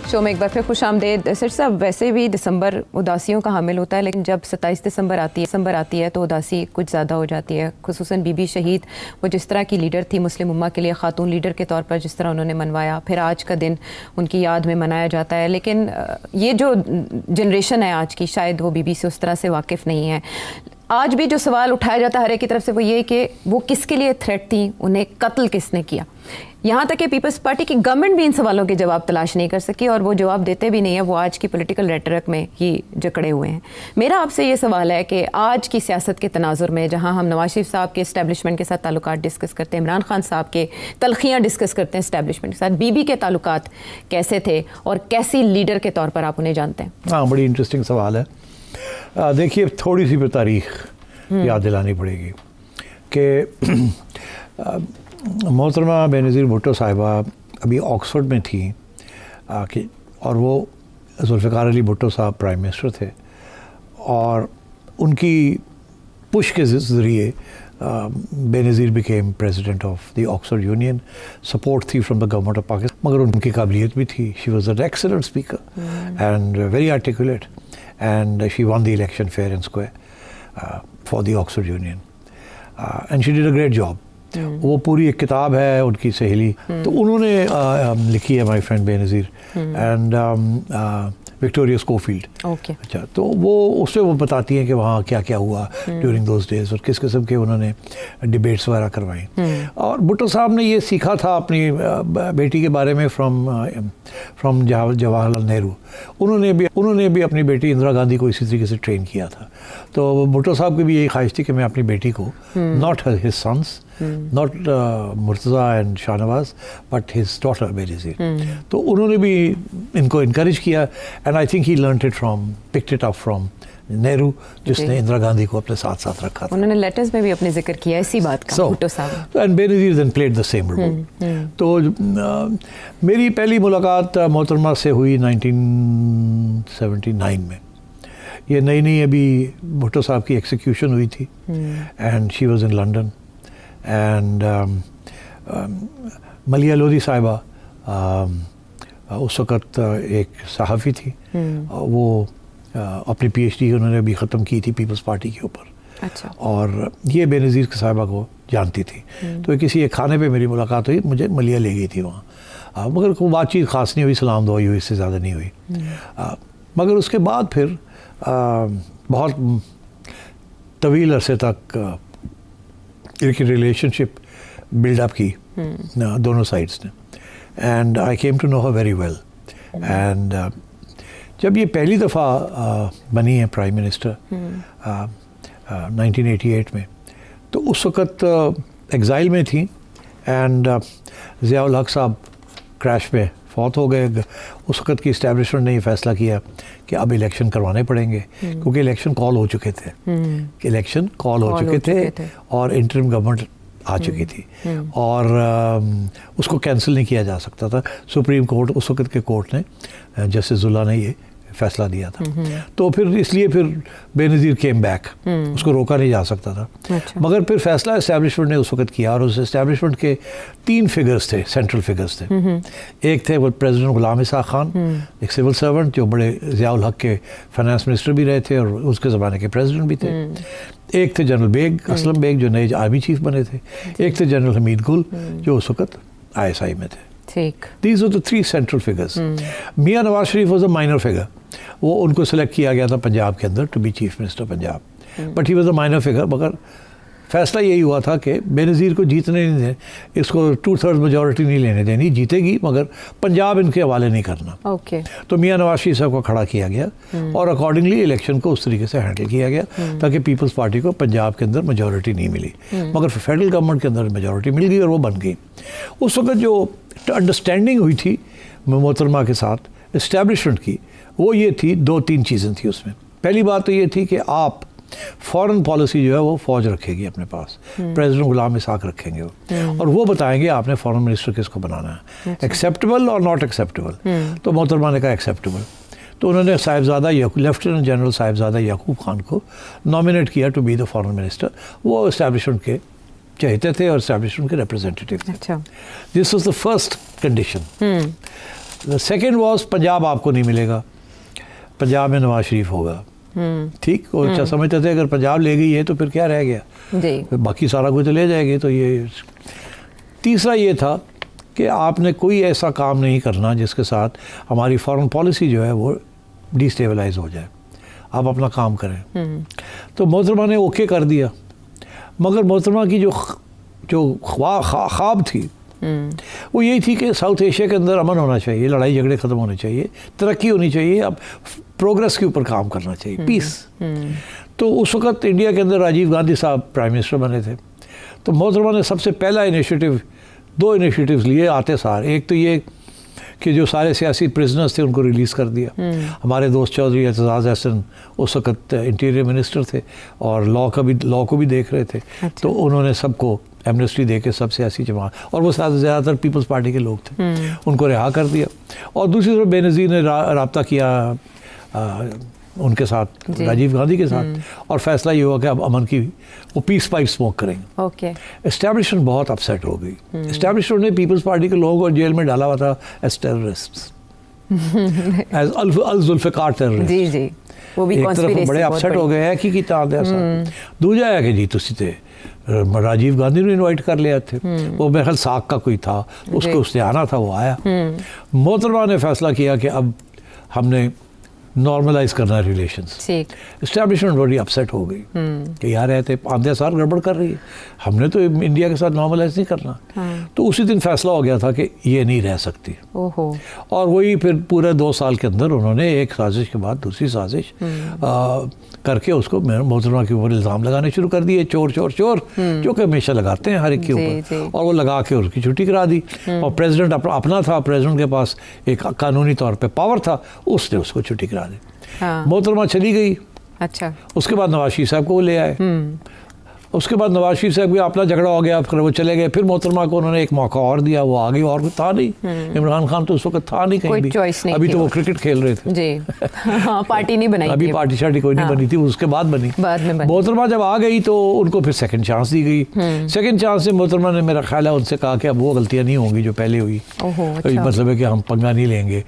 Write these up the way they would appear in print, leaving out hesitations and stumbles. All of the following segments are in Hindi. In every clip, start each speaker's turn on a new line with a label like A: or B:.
A: शो में एक बार फिर खुश आमदेद। सर साहब, वैसे भी दिसंबर उदासियों का हामिल होता है, लेकिन जब 27 दिसंबर आती है तो उदासी कुछ ज़्यादा हो जाती है। खुसूसन बीबी शहीद, वो जिस तरह की लीडर थी मुस्लिम उम्मा के लिए, ख़ातून लीडर के तौर पर जिस तरह उन्होंने मनवाया, फिर आज का दिन उनकी याद में मनाया जाता है। लेकिन ये जो जनरेशन है आज की, शायद वो बीबी से उस तरह से वाकिफ़ नहीं है। आज भी जो सवाल उठाया जाता है हर एक की तरफ से वो ये कि वो किसके लिए थ्रेट थी, उन्हें कत्ल किसने किया। यहाँ तक कि पीपल्स पार्टी की गवर्नमेंट भी इन सवालों के जवाब तलाश नहीं कर सकी और वो जवाब देते भी नहीं है। वो आज की पॉलिटिकल रेटरिक में ही जकड़े हुए हैं। मेरा आपसे ये सवाल है कि आज की सियासत के तनाजुर में, जहाँ हम नवाज शरीफ साहब के इस्टेब्लिशमेंट के साथ ताल्लुकात डिस्कस करते हैं, इमरान खान साहब के तलखियाँ डिस्कस करते हैं इस्टेब्लिशमेंट के साथ, बीबी के ताल्लुकात कैसे थे और कैसी लीडर के तौर पर आप उन्हें जानते हैं?
B: हाँ, बड़ी इंटरेस्टिंग सवाल है। देखिए, थोड़ी सी भी तारीख याद दिलानी पड़ेगी कि मोहतरमा बेनज़ीर भुट्टो साहिबा अभी ऑक्सफोर्ड में थी और वो जुल्फ़िकार अली भुट्टो साहब प्राइम मिनिस्टर थे और उनकी पुश के ज़रिए Benazir became president of the Oxford Union. Support थी from the government of Pakistan, मगर उनकी काबिलियत भी थी। She was an excellent speaker and very articulate and she won the election fair and square for the Oxford Union and she did a great job. वो पूरी एक किताब है उनकी सहेली, तो उन्होंने लिखी है, my friend Benazir and Victoria Schofield. अच्छा, तो वो उससे वो बताती हैं कि वहाँ क्या क्या हुआ ड्यूरिंग दोज डेज और किस किस्म के उन्होंने डिबेट्स वगैरह करवाई। और भुट्टो साहब ने ये सीखा था अपनी बेटी के बारे में फ्रॉम जवाहरलाल नेहरू। उन्होंने भी अपनी बेटी इंदिरा गांधी को इसी तरीके से ट्रेन किया था। तो भुट्टो साहब की भी यही ख्वाहिश थी कि मैं अपनी बेटी को, not his sons, not Murtaza and Shahnawaz, but his daughter Benazir. तो उन्होंने भी इनको encourage किया and I think he learnt it picked it up from Nehru, जिसने इंदिरा गांधी को अपने साथ साथ रखा था।
A: उन्होंने लेटर्स में भी अपने जिक्र किया इसी बात का, भुट्टो साहब।
B: and Benazir then played the same role. तो मेरी पहली मुलाकात मोहतरमा से हुई 1979 में। ये नई अभी भुट्टो साहब की एक्सिक्यूशन हुई थी and she was in London. And मलिया लोधी साहिबा उस वक़्त एक सहाफ़ी थी। वो अपनी PhD उन्होंने अभी ख़त्म की थी पीपल्स पार्टी के ऊपर।
A: अच्छा।
B: और ये बेनज़ीर साहिबा को जानती थी। तो किसी एक खाने पे मेरी मुलाकात हुई, मुझे मलिया ले गई थी वहाँ, मगर कोई बातचीत ख़ास नहीं हुई, सलाम दुआई हुई, इससे ज़्यादा नहीं हुई। मगर उसके बाद फिर बहुत तवील अरसे तक इनकी रिलेशनशिप बिल्डअप की दोनों साइड्स ने and I came to know her very well. And जब ये पहली दफ़ा बनी है प्राइम मिनिस्टर 1988 में, तो उस वक़्त एग्ज़ाइल में थी एंड ज़ियाउल हक साहब क्रैश में फौत हो गए। उस वक़्त की इस्टेब्लिशमेंट ने ये फ़ैसला किया कि अब इलेक्शन करवाने पड़ेंगे क्योंकि इलेक्शन कॉल हो चुके थे और इंटरिम गवर्नमेंट आ चुकी थी और उसको कैंसिल नहीं किया जा सकता था। सुप्रीम कोर्ट, उस वक़्त के कोर्ट ने, जस्टिस जुल्ला ने ये फैसला दिया था। तो फिर इसलिए फिर बेनज़ीर केम बैक, उसको रोका नहीं जा सकता था।
A: अच्छा।
B: मगर फिर फैसला इस्टेब्लिशमेंट ने उस वक़्त किया और उस इस्टेब्लिशमेंट के 3 फिगर्स थे, सेंट्रल फिगर्स थे। एक थे वो प्रेसिडेंट गुलाम इसाक़ खान, एक सिविल सर्वेंट जो बड़े ज़ियाउल हक के फाइनेंस मिनिस्टर भी रहे थे और उसके ज़माने के प्रेसिडेंट भी थे। एक थे जनरल बेग, असलम बेग, जो नए आर्मी चीफ बने थे। एक थे जनरल हमीद गुल, जो उस वक़्त ISI में थे। These were the 3 central figures. Miyan Nawaz Sharif was a minor figure. वो उनको सेलेक्ट किया गया था पंजाब के अंदर to be chief minister Punjab, but he was a minor figure. मगर फैसला यही हुआ था कि बेनज़ीर को जीतने नहीं दें, इसको 2/3 मेजॉरिटी नहीं लेने देनी, जीतेगी मगर पंजाब इनके हवाले नहीं करना। तो मियां नवाज शरीफ साहब को खड़ा किया गया और अकॉर्डिंगली इलेक्शन को उस तरीके से हैंडल किया गया ताकि पीपल्स पार्टी को पंजाब के अंदर मेजॉरिटी नहीं मिली, मगर फेडरल गवर्नमेंट के अंदर मेजॉरिटी मिल गई और वो बन गई। उस वक्त जो अंडरस्टैंडिंग हुई थी मोहतरमा के साथ इस्टेब्लिशमेंट की, वो ये थी, 2-3 चीज़ें थी उसमें। पहली बात तो ये थी कि आप फॉरेन पॉलिसी जो है वो फ़ौज रखेगी अपने पास, प्रेसिडेंट गुलाम इसाक़ रखेंगे वो, और वो बताएंगे आपने फॉरेन मिनिस्टर किसको बनाना है, एक्सेप्टेबल और नॉट एक्सेप्टेबल। तो मोहतरमा ने कहा एक्सेप्टेबल। तो उन्होंने साहिबजादा लेफ्टिनेंट जनरल साहिबजादा याकूब खान को नॉमिनेट किया to be the foreign minister. वो इस्टेब्लिशमेंट के चाहते थे और इस्टेब्लिशमेंट के रिप्रेजेंटेटिव थे।
A: अच्छा।
B: This was the first condition. Second was Punjab आपको नहीं मिलेगा, पंजाब में नवाज शरीफ होगा। ठीक, और अच्छा समझते थे अगर पंजाब ले गई है तो फिर क्या रह गया
A: जी।
B: बाकी सारा कुछ तो ले जाएगी। तो ये तीसरा ये था कि आपने कोई ऐसा काम नहीं करना जिसके साथ हमारी फॉरेन पॉलिसी जो है वो डिस्टेबलाइज हो जाए, आप अपना काम करें। तो मोहतरमा ने ओके कर दिया, मगर मोहतरमा की जो ख्वाब थी वो यही थी कि साउथ एशिया के अंदर अमन होना चाहिए, लड़ाई झगड़े ख़त्म होने चाहिए, तरक्की होनी चाहिए, अब प्रोग्रेस के ऊपर काम करना चाहिए, पीस। तो उस वक्त इंडिया के अंदर राजीव गांधी साहब प्राइम मिनिस्टर बने थे। तो मोहतरमा ने सबसे पहला इनिशिएटिव, 2 इनिशिएटिव्स लिए आते सार। एक तो ये कि जो सारे सियासी प्रिजनर्स थे उनको रिलीज़ कर दिया। हमारे दोस्त चौधरी एतजाज़ अहसन उस वक्त इंटीरियर मिनिस्टर थे और लॉ को भी देख रहे थे।
A: अच्छा।
B: तो उन्होंने सबको एमनेस्टी दे के सब सियासी जमात, और वो ज़्यादातर पीपल्स पार्टी के लोग थे, उनको रिहा कर दिया। और दूसरी तरफ बेनज़ीर ने रब्ता किया उनके साथ, राजीव गांधी के साथ, और फैसला ये हुआ कि अब अमन की वो पीस पाइप स्मोक करेंगे।
A: ओके।
B: एस्टैब्लिशमेंट बहुत अपसेट हो गई। एस्टैब्लिशमेंट ने पीपल्स पार्टी के लोगों को जेल में डाला हुआ था एज टेररिस्ट्स, एज अल-जुल्फ़िकार टेररिस्ट।
A: जी जी, वो भी
B: एक तरफ बड़े अपसेट हो गए हैं कि दूजा है कि जी तुसी थे राजीव गांधी ने इनवाइट कर लिया थे, वो मेरे ख्याल साक का कोई था, उसने आना था, वो आया। मोहतरमा ने फैसला किया कि अब हमने नॉर्मलाइज करना रिलेशंस। एस्टैब्लिशमेंट बड़ी अपसेट हो गई कि यार रहते आधे साल गड़बड़ कर रही है, हमने तो इंडिया के साथ नॉर्मलाइज नहीं करना। तो उसी दिन फैसला हो गया था कि ये नहीं रह सकती।
A: ओहो।
B: और वही फिर पूरे 2 साल के अंदर उन्होंने एक साजिश के बाद दूसरी साजिश करके उसको मोहतरमा के ऊपर इल्ज़ाम लगाने शुरू कर दिए, चोर चोर चोर, जो कि हमेशा लगाते हैं हर एक के ऊपर, और वो लगा के उसकी छुट्टी करा दी। और प्रेसिडेंट अपना था, प्रेसिडेंट के पास एक कानूनी तौर पे पावर था, उसने उसको छुट्टी करा दी। मोहतरमा चली गई।
A: अच्छा।
B: उसके बाद नवाज शरीफ साहब को ले आए। उसके बाद नवाज शरीफ साहब का अपना झगड़ा हो गया, फिर वो चले गए। फिर मोहतरमा को उन्होंने एक मौका और दिया, वो आ गई, और कोई था नहीं। इमरान खान तो उस वक्त था नहीं कहीं भी,
A: नहीं
B: अभी तो वो क्रिकेट खेल रहे थे
A: जी। हाँ, पार्टी नहीं बनाई
B: अभी पार्टी शार्टी कोई नहीं बनी थी, उसके बाद बनी। मोहतरमा जब आ गई तो उनको फिर सेकंड चांस दी गई। सेकंड चांस से मोहतरमा ने मेरा ख्याल है उनसे कहा कि अब वो गलतियां नहीं होंगी जो पहले हुई।
A: अच्छा।
B: मतलब है कि हम पंगा नहीं लेंगे,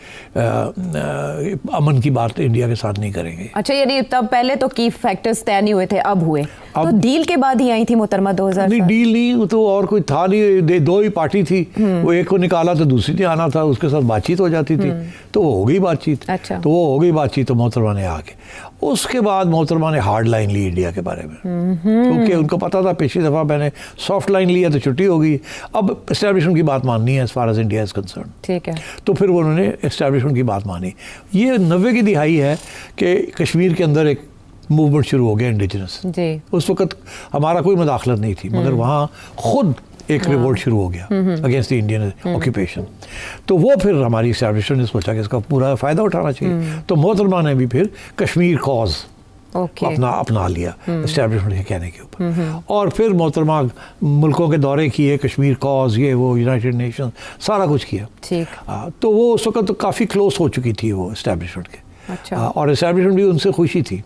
B: अमन की बात इंडिया के साथ नहीं करेंगे।
A: अच्छा, यानी तब पहले तो की फैक्टर्स तय नहीं हुए थे, अब हुए। तो डील के बाद ही आई थी मोहतरमा 2000?
B: नहीं, डील नहीं, तो और कोई था नहीं, 2 ही पार्टी थी, वो एक को निकाला तो दूसरी ने आना था, उसके साथ बातचीत हो जाती थी, तो वो हो गई बातचीत।
A: अच्छा।
B: तो वो हो गई बातचीत, तो मोहतरमा ने आके उसके बाद मोहतरमा ने हार्ड लाइन ली इंडिया के बारे में, क्योंकि उनको पता था पिछली दफ़ा मैंने सॉफ्ट लाइन लिया तो छुट्टी हो गई, अब एस्टैब्लिशमेंट की बात माननी है as far as India is concern.
A: ठीक है।
B: तो फिर उन्होंने एस्टैब्लिशमेंट की बात मानी। ये 90 की दिहाई है कि कश्मीर के अंदर एक मूवमेंट शुरू हो गया इंडिजिनस जी। उस वक्त हमारा कोई मुदाखलत नहीं थी, मगर वहाँ खुद एक रिवोल्ट शुरू हो गया अगेंस्ट द इंडियन ऑक्यूपेशन। तो वो फिर हमारी एस्टैब्लिशमेंट ने सोचा कि इसका पूरा फ़ायदा उठाना चाहिए। तो मोहतरमा ने भी फिर कश्मीर कॉज अपना लिया एस्टैब्लिशमेंट के कहने के ऊपर, और फिर मोहतरमा मुल्कों के दौरे किए, कश्मीर कॉज, ये वो, यूनाइटेड नेशन, सारा कुछ किया। तो वो उस वक्त तो काफ़ी क्लोज हो चुकी थी वो एस्टैब्लिशमेंट के। अच्छा। और एस्टैब्लिशमेंट भी उनसे खुशी थी।